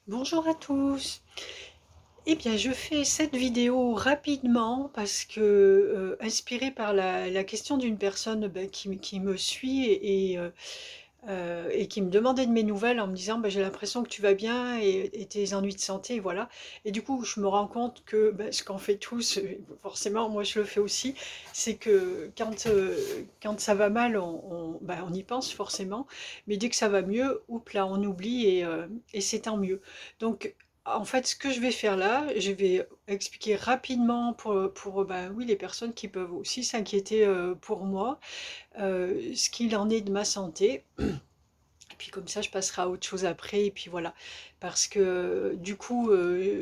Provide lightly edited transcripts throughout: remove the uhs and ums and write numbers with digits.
Bonjour à tous. Eh bien, je fais cette vidéo rapidement parce que, inspirée par la question d'une personne qui me suit et qui me demandait de mes nouvelles en me disant j'ai l'impression que tu vas bien et tes ennuis de santé, voilà. Et du coup, je me rends compte que ce qu'on fait tous, forcément, moi je le fais aussi, c'est que quand ça va mal, on y pense forcément, mais dès que ça va mieux, oups là, on oublie et c'est tant mieux. Donc, en fait, ce que je vais faire là, je vais expliquer rapidement pour oui, les personnes qui peuvent aussi s'inquiéter pour moi, ce qu'il en est de ma santé. Et puis comme ça, je passerai à autre chose après. Et puis voilà. Parce que du coup,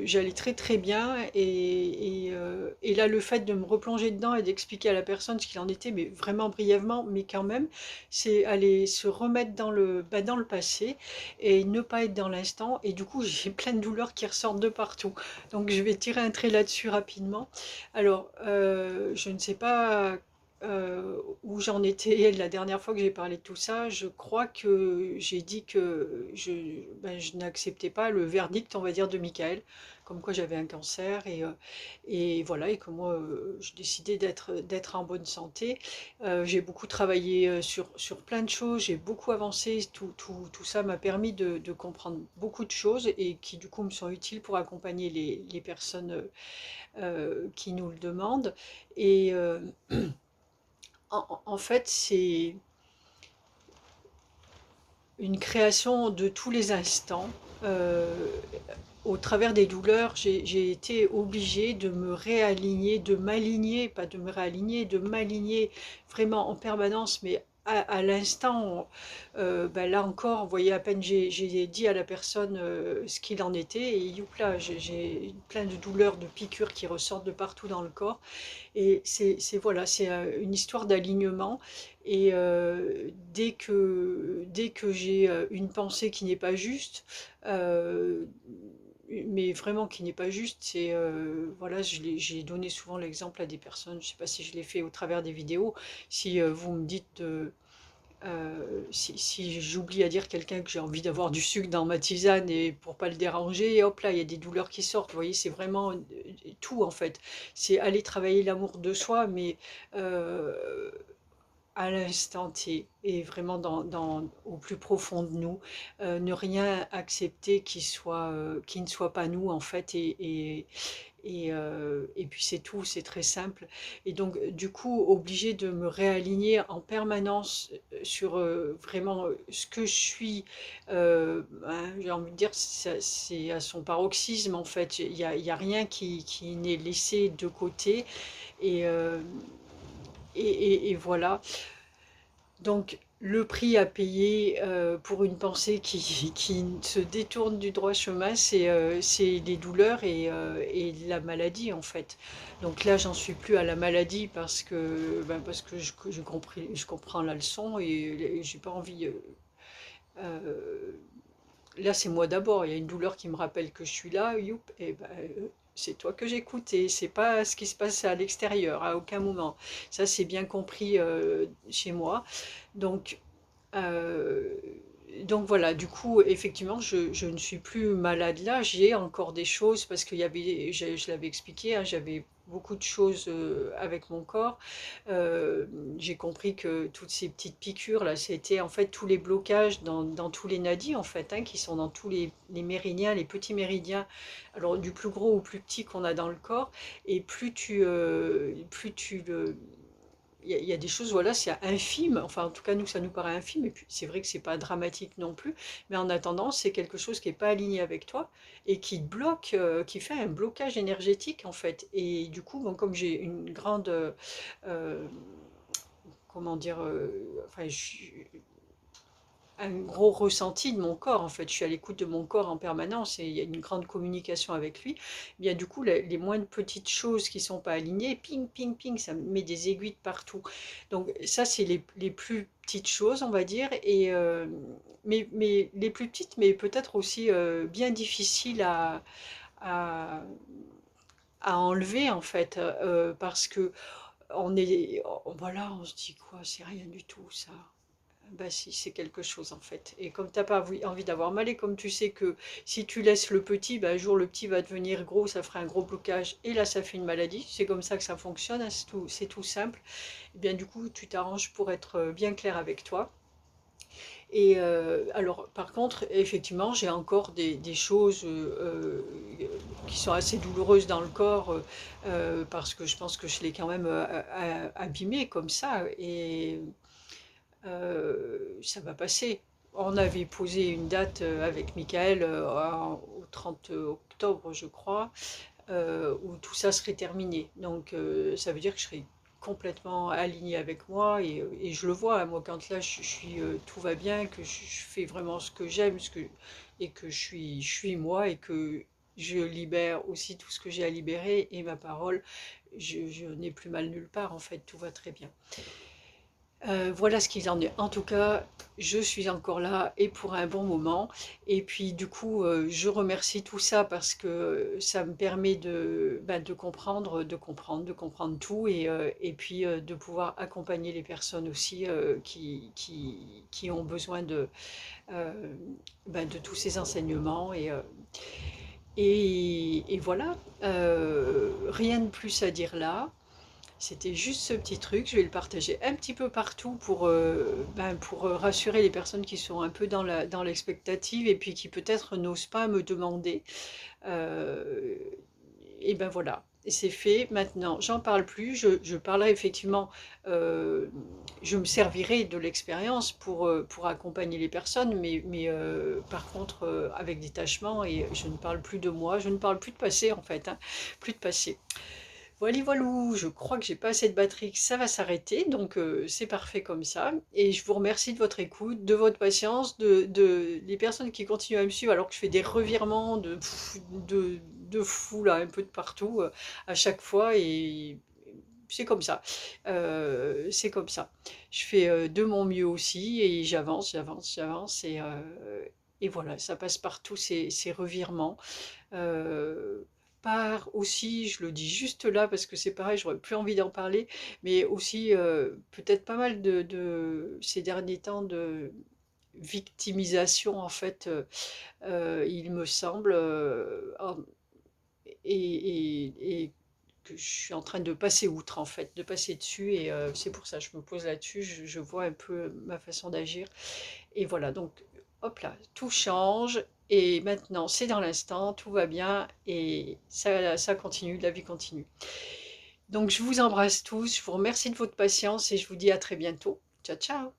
j'allais très très bien. Et là, le fait de me replonger dedans et d'expliquer à la personne ce qu'il en était, mais vraiment brièvement, mais quand même, c'est aller se remettre dans le passé et ne pas être dans l'instant. Et du coup, j'ai plein de douleurs qui ressortent de partout. Donc je vais tirer un trait là-dessus rapidement. Alors, je ne sais pas où j'en étais la dernière fois que j'ai parlé de tout ça. Je crois que j'ai dit que je n'acceptais pas le verdict, on va dire, de Michael, comme quoi j'avais un cancer et voilà, et que moi, je décidais d'être en bonne santé. J'ai beaucoup travaillé sur plein de choses, j'ai beaucoup avancé, tout ça m'a permis de comprendre beaucoup de choses et qui du coup me sont utiles pour accompagner les personnes qui nous le demandent. Et en fait, c'est une création de tous les instants. Au travers des douleurs, j'ai été obligée de me réaligner, de m'aligner, pas de me réaligner, de m'aligner vraiment en permanence, mais à l'instant, là encore, vous voyez, à peine j'ai dit à la personne ce qu'il en était, et youpla, j'ai plein de douleurs, de piqûres qui ressortent de partout dans le corps. Et voilà, c'est une histoire d'alignement. Et dès que j'ai une pensée qui n'est pas juste, euh, mais vraiment qui n'est pas juste, c'est voilà, j'ai donné souvent l'exemple à des personnes, je ne sais pas si je l'ai fait au travers des vidéos, si vous me dites si j'oublie à dire quelqu'un que j'ai envie d'avoir du sucre dans ma tisane et pour pas le déranger, hop là, il y a des douleurs qui sortent. Vous voyez, c'est vraiment tout en fait. C'est aller travailler l'amour de soi, mais euh, à l'instant T et vraiment au plus profond de nous, ne rien accepter qui ne soit pas nous en fait et puis c'est tout, c'est très simple. Et donc du coup, obligé de me réaligner en permanence sur vraiment ce que je suis, j'ai envie de dire, c'est à son paroxysme en fait. Il y a rien qui n'est laissé de côté et, euh, et voilà. Donc, le prix à payer pour une pensée qui se détourne du droit chemin, c'est les douleurs et la maladie, en fait. Donc là, j'en suis plus à la maladie parce que je comprends la leçon et j'ai pas envie. Euh, Là, c'est moi d'abord. Il y a une douleur qui me rappelle que je suis là, youp, et c'est toi que j'écoute et c'est pas ce qui se passe à l'extérieur, à aucun moment. Ça, c'est bien compris chez moi. Donc, euh, donc voilà, du coup, effectivement, je ne suis plus malade là. J'ai encore des choses parce qu'il y avait, je l'avais expliqué, hein, j'avais beaucoup de choses avec mon corps. Euh, j'ai compris que toutes ces petites piqûres là, c'était en fait tous les blocages dans tous les nadis en fait, hein, qui sont dans tous les méridiens, les petits méridiens, alors du plus gros au plus petit qu'on a dans le corps. Et plus tu le il y a des choses, voilà, c'est infime, enfin en tout cas nous ça nous paraît infime, et puis c'est vrai que c'est pas dramatique non plus, mais en attendant c'est quelque chose qui est pas aligné avec toi et qui te bloque, qui fait un blocage énergétique en fait. Et du coup, bon, comme j'ai une grande, euh, comment dire, enfin, un gros ressenti de mon corps en fait. Je suis à l'écoute de mon corps en permanence et il y a une grande communication avec lui. Eh bien du coup, les moindres petites choses qui sont pas alignées, ping, ping, ping, ça me met des aiguilles de partout. Donc ça, c'est les plus petites choses, on va dire, mais les plus petites, mais peut-être aussi bien difficiles à, à enlever en fait, parce que voilà, on se dit quoi, c'est rien du tout ça. Bah si, c'est quelque chose en fait. Et comme tu n'as pas envie d'avoir mal, et comme tu sais que si tu laisses le petit, bah, un jour le petit va devenir gros, ça fera un gros blocage, et là ça fait une maladie. C'est comme ça que ça fonctionne, hein, c'est tout simple. Et bien du coup, tu t'arranges pour être bien clair avec toi. Et alors, par contre, effectivement, j'ai encore des choses qui sont assez douloureuses dans le corps, parce que je pense que je l'ai quand même abîmé comme ça, et ça va passer. On avait posé une date avec Michael au 30 octobre, je crois, où tout ça serait terminé. Donc ça veut dire que je serai complètement alignée avec moi, et je le vois, hein, moi quand là je suis tout va bien, que je fais vraiment ce que j'aime, et que je suis moi, et que je libère aussi tout ce que j'ai à libérer, et ma parole, je n'ai plus mal nulle part en fait, tout va très bien. Voilà ce qu'il en est. En tout cas, je suis encore là, et pour un bon moment. Et puis du coup, je remercie tout ça parce que ça me permet de comprendre, de comprendre tout, et puis de pouvoir accompagner les personnes aussi qui ont besoin euh, de tous ces enseignements. Et voilà, rien de plus à dire là. C'était juste ce petit truc, je vais le partager un petit peu partout pour rassurer les personnes qui sont un peu dans l'expectative, et puis qui peut-être n'osent pas me demander. Euh, et ben voilà, et c'est fait. Maintenant, j'en parle plus, je parlerai effectivement, euh, je me servirai de l'expérience pour accompagner les personnes, mais par contre avec détachement, et je ne parle plus de moi, je ne parle plus de passé en fait, hein, plus de passé. Voilà, voilou, je crois que j'ai pas assez de batterie, que ça va s'arrêter, donc c'est parfait comme ça. Et je vous remercie de votre écoute, de votre patience, les personnes qui continuent à me suivre alors que je fais des revirements de fou là, un peu de partout à chaque fois, et c'est comme ça. C'est comme ça. Je fais de mon mieux aussi, et j'avance, j'avance, j'avance, et voilà, ça passe par tous ces revirements. Euh, Par aussi, je le dis juste là parce que c'est pareil, j'aurais plus envie d'en parler, mais aussi peut-être pas mal ces derniers temps de victimisation en fait, il me semble, et que je suis en train de passer outre en fait, de passer dessus, et c'est pour ça que je me pose là-dessus, je vois un peu ma façon d'agir, et voilà, donc hop là, tout change, et maintenant c'est dans l'instant, tout va bien, et ça continue, la vie continue. Donc je vous embrasse tous, je vous remercie de votre patience, et je vous dis à très bientôt. Ciao, ciao!